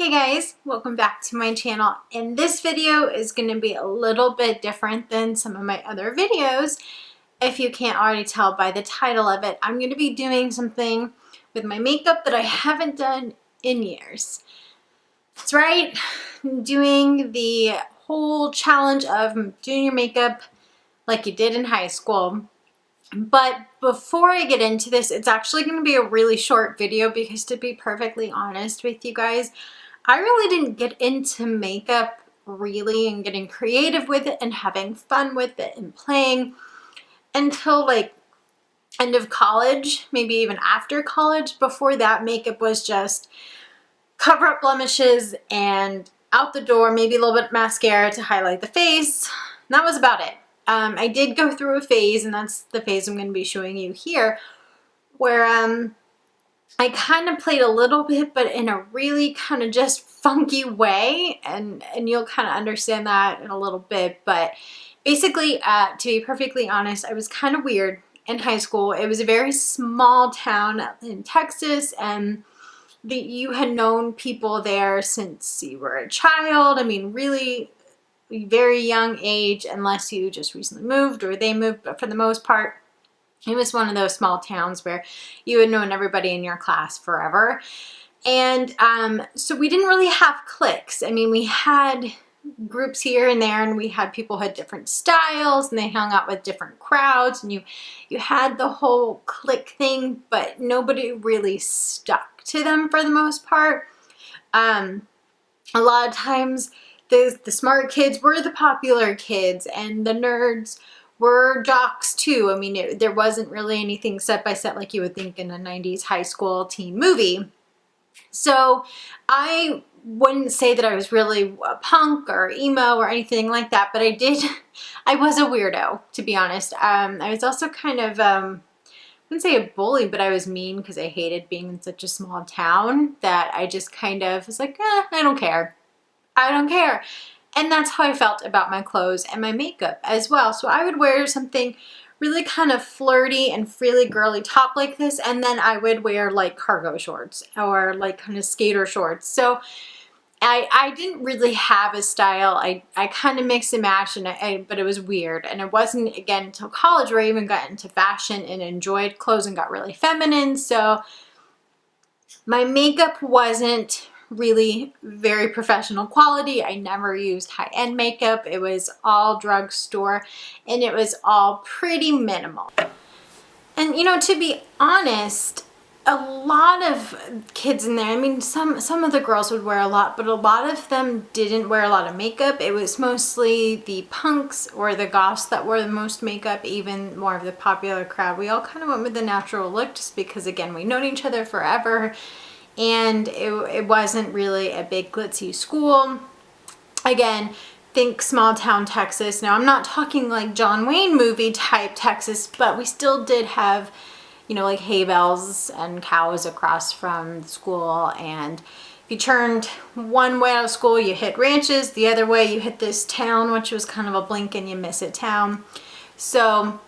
Hey guys, welcome back to my channel, and this video is going to be a little bit different than some of my other videos. If you can't already tell by the title of it, I'm going to be doing something with my makeup that I haven't done in years. That's right, I'm doing the whole challenge of doing your makeup like you did in high school. But before I get into this, it's actually going to be a really short video because, to be perfectly honest with you guys, I really didn't get into makeup really and getting creative with it and having fun with it and playing until like end of college, maybe even after college. Before that, makeup was just cover up blemishes and out the door, maybe a little bit of mascara to highlight the face. And that was about it. I did go through a phase, and that's the phase I'm going to be showing you here, where I kind of played a little bit, but in a really kind of just funky way, and you'll kind of understand that in a little bit. But basically, to be perfectly honest, I was kind of weird in high school. It was a very small town in Texas, and you had known people there since you were a child. I mean, really very young age, unless you just recently moved or they moved, but for the most part, it was one of those small towns where you had known everybody in your class forever. And so we didn't really have cliques. I mean, we had groups here and there, and we had people who had different styles, and they hung out with different crowds, and you had the whole clique thing, but nobody really stuck to them for the most part. A lot of times the smart kids were the popular kids, and the nerds were jocks too. I mean, there wasn't really anything set by set like you would think in a 90s high school teen movie. So I wouldn't say that I was really a punk or emo or anything like that, but I was a weirdo, to be honest. I was also kind of, I wouldn't say a bully, but I was mean because I hated being in such a small town that I just kind of was like, I don't care. I don't care. And that's how I felt about my clothes and my makeup as well. So I would wear something really kind of flirty and freely girly top like this, and then I would wear like cargo shorts or like kind of skater shorts. So I didn't really have a style. I kind of mixed and matched, but it was weird. And it wasn't, again, until college where I even got into fashion and enjoyed clothes and got really feminine. So my makeup wasn't really very professional quality. I never used high-end makeup. It was all drugstore, and it was all pretty minimal. And you know, to be honest, a lot of kids in there, I mean, some of the girls would wear a lot, but a lot of them didn't wear a lot of makeup. It was mostly the punks or the goths that wore the most makeup, even more of the popular crowd. We all kind of went with the natural look just because, again, we've known each other forever. And it wasn't really a big glitzy school. Again, think small town Texas. Now, I'm not talking like John Wayne movie type Texas, but we still did have, you know, like hay bales and cows across from the school. And if you turned one way out of school, you hit ranches. The other way, you hit this town, which was kind of a blink and you miss it town. So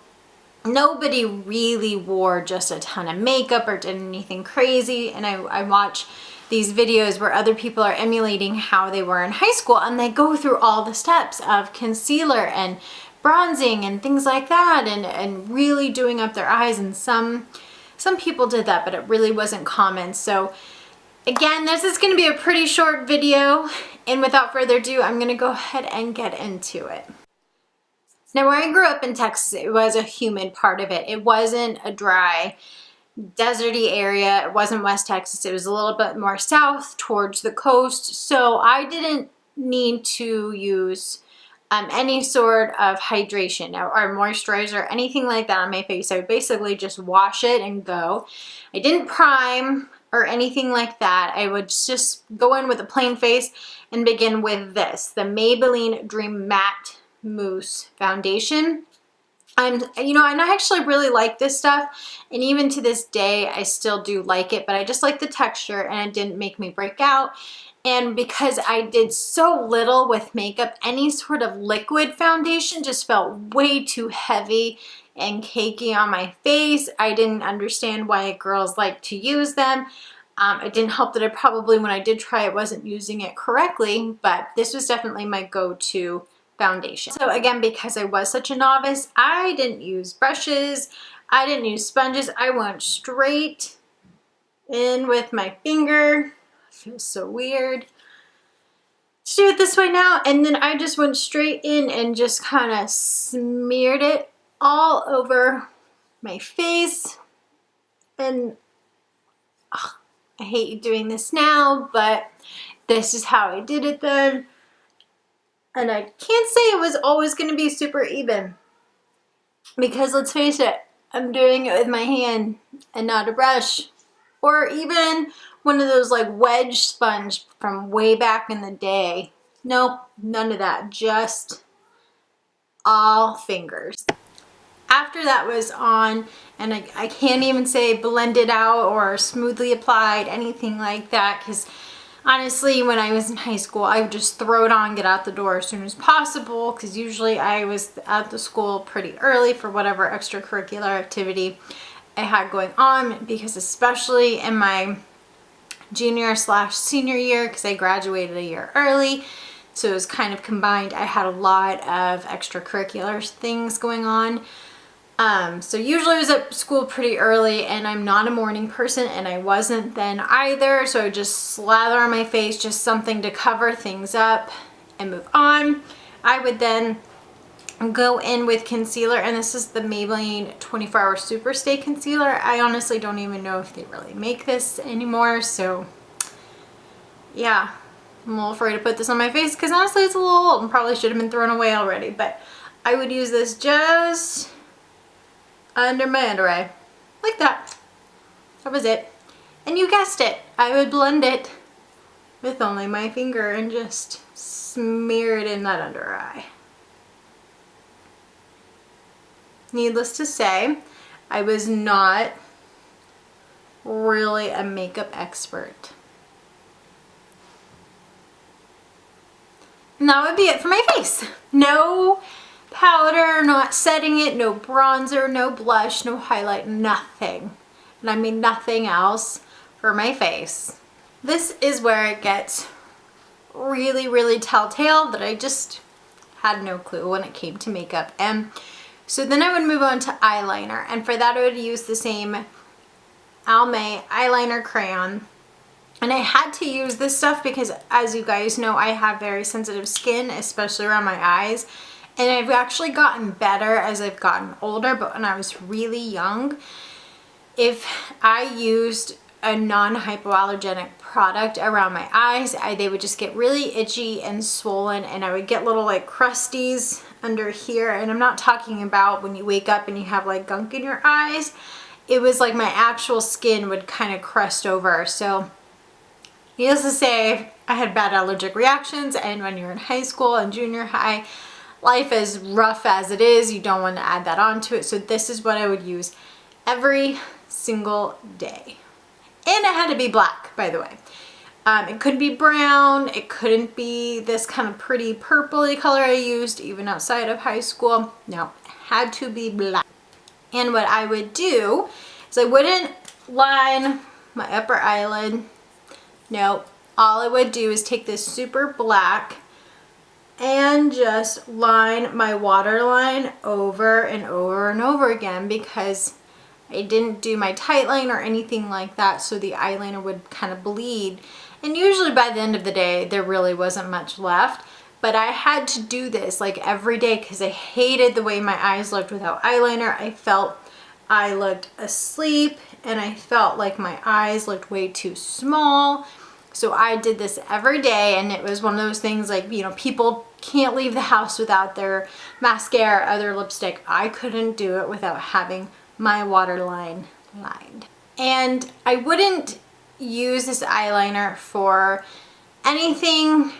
nobody really wore just a ton of makeup or did anything crazy. And I watch these videos where other people are emulating how they were in high school, and they go through all the steps of concealer and bronzing and things like that, and really doing up their eyes. And some people did that, but it really wasn't common. So again, this is going to be a pretty short video, and without further ado, I'm going to go ahead and get into it. Now, where I grew up in Texas, it was a humid part of it. It wasn't a dry, deserty area. It wasn't West Texas. It was a little bit more south towards the coast. So I didn't need to use any sort of hydration or moisturizer or anything like that on my face. I would basically just wash it and go. I didn't prime or anything like that. I would just go in with a plain face and begin with this, the Maybelline Dream Matte Mousse foundation. And I actually really like this stuff, and even to this day I still do like it, but I just like the texture, and it didn't make me break out. And because I did so little with makeup, any sort of liquid foundation just felt way too heavy and cakey on my face. I didn't understand why girls like to use them. It didn't help that I probably, when I did try it, wasn't using it correctly, but this was definitely my go-to foundation. So again, because I was such a novice, I didn't use brushes, I didn't use sponges, I went straight in with my finger. It feels so weird to do it this way now. And then I just went straight in and just kind of smeared it all over my face. And I hate doing this now, but this is how I did it then. And I can't say it was always going to be super even, because let's face it, I'm doing it with my hand and not a brush, or even one of those like wedge sponge from way back in the day. Nope, none of that, just all fingers. After that was on, and I can't even say blended out or smoothly applied, anything like that, because honestly, when I was in high school, I would just throw it on, get out the door as soon as possible, because usually I was at the school pretty early for whatever extracurricular activity I had going on, because especially in my junior/senior year, because I graduated a year early, so it was kind of combined. I had a lot of extracurricular things going on. So usually I was at school pretty early, and I'm not a morning person, and I wasn't then either, so I would just slather on my face, just something to cover things up and move on. I would then go in with concealer, and this is the Maybelline 24-Hour Super Stay Concealer. I honestly don't even know if they really make this anymore, so yeah, I'm a little afraid to put this on my face because honestly it's a little old and probably should have been thrown away already, but I would use this just under my under eye, like that. That was it. And you guessed it, I would blend it with only my finger and just smear it in that under eye. Needless to say, I was not really a makeup expert. And that would be it for my face. No powder, not setting it, no bronzer, no blush, no highlight, nothing. And I mean nothing else for my face. This is where it gets really, really telltale that I just had no clue when it came to makeup. And so then I would move on to eyeliner, and for that I would use the same Almay eyeliner crayon. And I had to use this stuff because, as you guys know, I have very sensitive skin, especially around my eyes. And I've actually gotten better as I've gotten older, but when I was really young, if I used a non-hypoallergenic product around my eyes, they would just get really itchy and swollen, and I would get little like crusties under here. And I'm not talking about when you wake up and you have like gunk in your eyes. It was like my actual skin would kind of crust over. So needless to say, I had bad allergic reactions, and when you're in high school and junior high, life is rough as it is, you don't want to add that onto it. So this is what I would use every single day. And it had to be black, by the way. It couldn't be brown, it couldn't be this kind of pretty purpley color I used even outside of high school. No, it had to be black. And what I would do is I wouldn't line my upper eyelid. No, all I would do is take this super black and just line my waterline over and over and over again, because I didn't do my tight line or anything like that, so the eyeliner would kind of bleed. And usually by the end of the day, there really wasn't much left. But I had to do this like every day because I hated the way my eyes looked without eyeliner. I felt I looked asleep, and I felt like my eyes looked way too small. So I did this every day, and it was one of those things like, you know, people can't leave the house without their mascara or their lipstick. I couldn't do it without having my waterline lined. And I wouldn't use this eyeliner for anything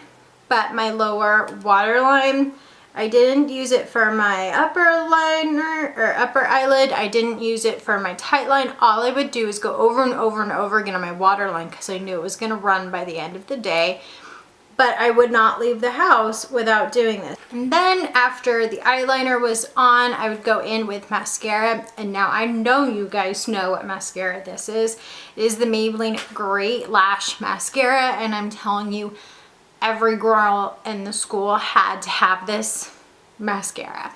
but my lower waterline. I didn't use it for my upper liner or upper eyelid. I didn't use it for my tight line. All I would do is go over and over and over again on my waterline because I knew it was going to run by the end of the day. but I would not leave the house without doing this. And then after the eyeliner was on, I would go in with mascara. And now I know you guys know what mascara this is. It is the Maybelline Great Lash Mascara, and I'm telling you, every girl in the school had to have this mascara.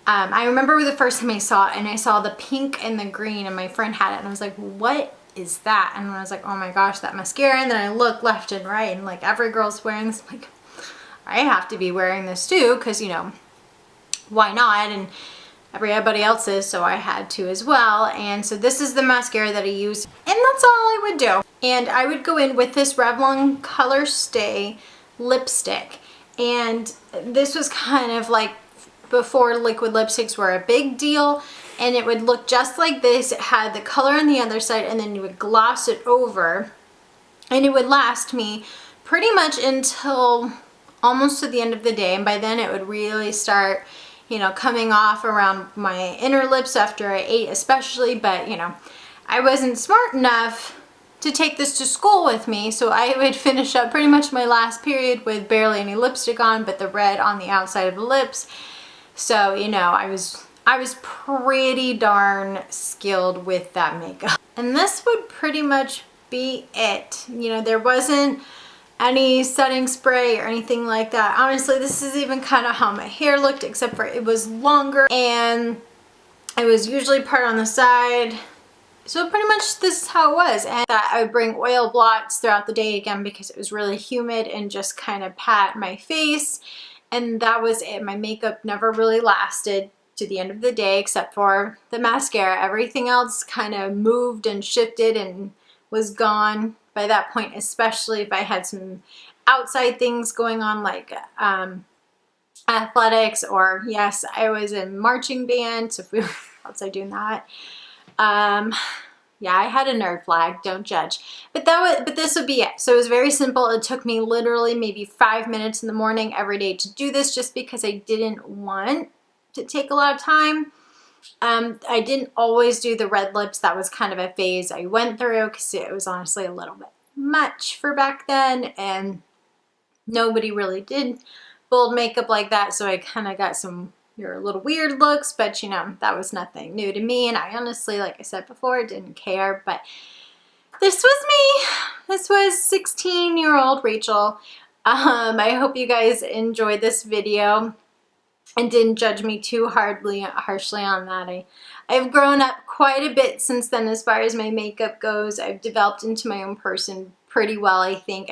I remember the first time I saw it, and I saw the pink and the green, and my friend had it, and I was like, what is that? And I was like, oh my gosh, that mascara. And then I looked left and right, and like every girl's wearing this. I'm like, I have to be wearing this too, because you know, why not? And everybody else is, so I had to as well. And so this is the mascara that I use, and that's all I would do. And I would go in with this Revlon Color Stay lipstick, and this was kind of like before liquid lipsticks were a big deal, and it would look just like this. It had the color on the other side, and then you would gloss it over, and it would last me pretty much until almost to the end of the day. And by then it would really start, you know, coming off around my inner lips after I ate especially. But you know, I wasn't smart enough to take this to school with me, so I would finish up pretty much my last period with barely any lipstick on, but the red on the outside of the lips. So you know, I was pretty darn skilled with that makeup. And this would pretty much be it. You know, there wasn't any setting spray or anything like that. Honestly, this is even kind of how my hair looked, except for it was longer and it was usually part on the side. So pretty much this is how it was. And I would bring oil blots throughout the day again because it was really humid, and just kind of pat my face. And that was it. My makeup never really lasted to the end of the day except for the mascara. Everything else kind of moved and shifted and was gone by that point, especially if I had some outside things going on, like athletics, or yes, I was in marching band, so if we were outside doing that. Yeah, I had a nerd flag, don't judge. But this would be it. So it was very simple. It took me literally maybe 5 minutes in the morning every day to do this, just because I didn't want to take a lot of time. I didn't always do the red lips. That was kind of a phase I went through because it was honestly a little bit much for back then, and nobody really did bold makeup like that. So I kind of got some little weird looks, but you know, that was nothing new to me. And I honestly, like I said before, didn't care. But this was me. This was 16-year-old Rachel. I hope you guys enjoyed this video and didn't judge me too harshly on that. I've grown up quite a bit since then as far as my makeup goes. I've developed into my own person pretty well, I think.